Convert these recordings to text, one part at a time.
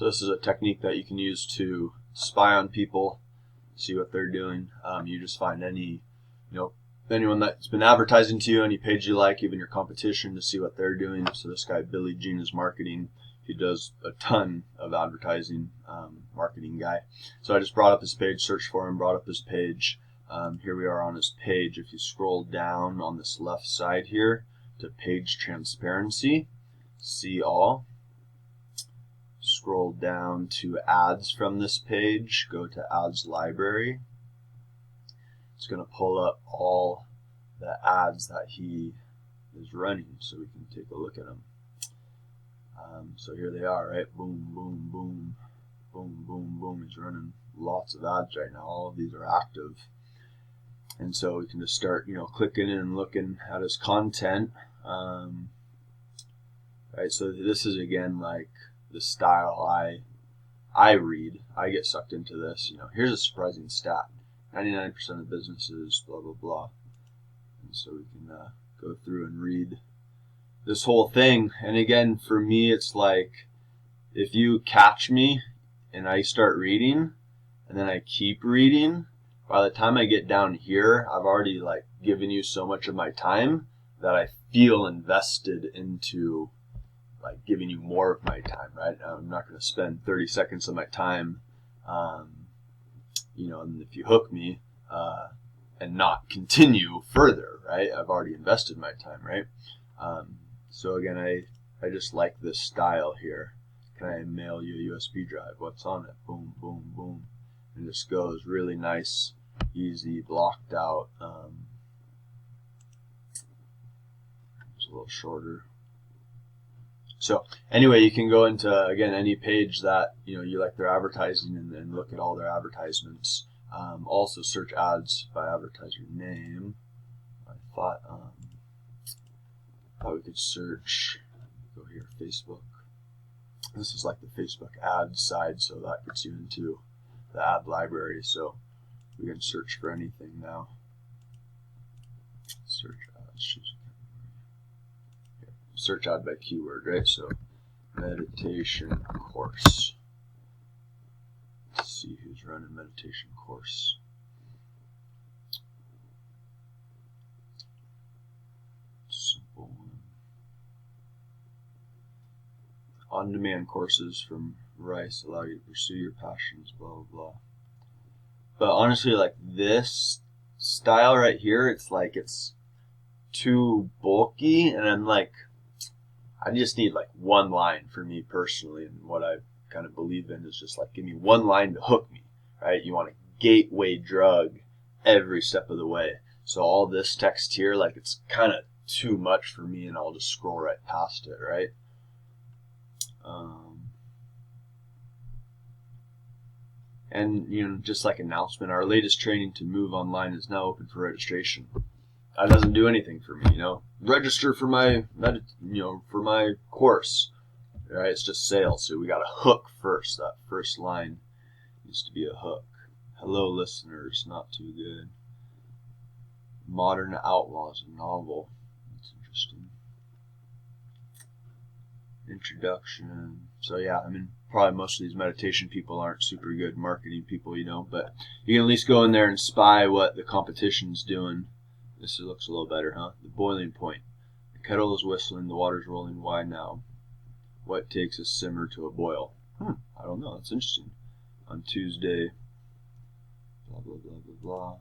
So this is a technique that you can use to spy on people, see what they're doing. You just find anyone that's been advertising to you, any page you like, even your competition, to see what they're doing. So this guy, Billy Gene, is marketing. He does a ton of advertising, marketing guy. So I just brought up his page, searched for him, brought up his page. Here we are on his page. If you scroll down on this left side here to page transparency, see all. Scroll down to ads from this page, go to ads library. It's going to pull up all the ads that he is running so we can take a look at them. So here they are, right? Boom, boom, boom, boom, boom, boom. He's running lots of ads right now. All of these are active. And so we can just start, clicking in and looking at his content. Right, so this is, again, like the style I read. I get sucked into this. Here's a surprising stat. 99% of businesses, blah, blah, blah. And so we can go through and read this whole thing. And again, for me, it's like if you catch me and I start reading and then I keep reading, by the time I get down here, I've already given you so much of my time that I feel invested into giving you more of my time, right? I'm not going to spend 30 seconds of my time, and if you hook me, and not continue further, right? I've already invested my time, right? So again, I just like this style here. Can I mail you a USB drive? What's on it? Boom, boom, boom. And this goes really nice, easy, blocked out. It's a little shorter. So anyway, you can go into, again, any page that you like their advertising and look at all their advertisements. Also search ads by advertiser name. I thought we could search, go here, Facebook. This is like the Facebook ads side, so that gets you into the ad library. So we can search for anything now. Search ads, choose a category. Search ad by keyword, right? So meditation course. Let's see who's running meditation course. Simple one. On-demand courses from Rice allow you to pursue your passions, blah, blah, blah. But honestly, this style right here, it's too bulky, and I'm I just need one line for me personally, and what I kind of believe in is just give me one line to hook me, right? You want a gateway drug every step of the way. So all this text here, it's kind of too much for me, and I'll just scroll right past it, right? And just announcement, our latest training to move online is now open for registration. That doesn't do anything for me, Register for my for my course, right? It's just sales. So we got a hook first. That first line needs to be a hook. Hello, listeners. Not too good. Modern Outlaws, a novel. That's interesting. Introduction. So yeah, probably most of these meditation people aren't super good marketing people, but you can at least go in there and spy what the competition's doing. This looks a little better, huh? The boiling point. The kettle is whistling, the water's rolling. Why now? What takes a simmer to a boil? I don't know. That's interesting. On Tuesday, blah, blah, blah, blah, blah.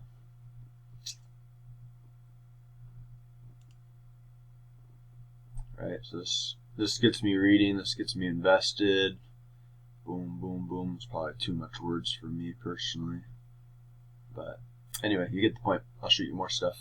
Right, so this gets me reading. This gets me invested. Boom, boom, boom. It's probably too much words for me personally. But anyway, you get the point. I'll shoot you more stuff.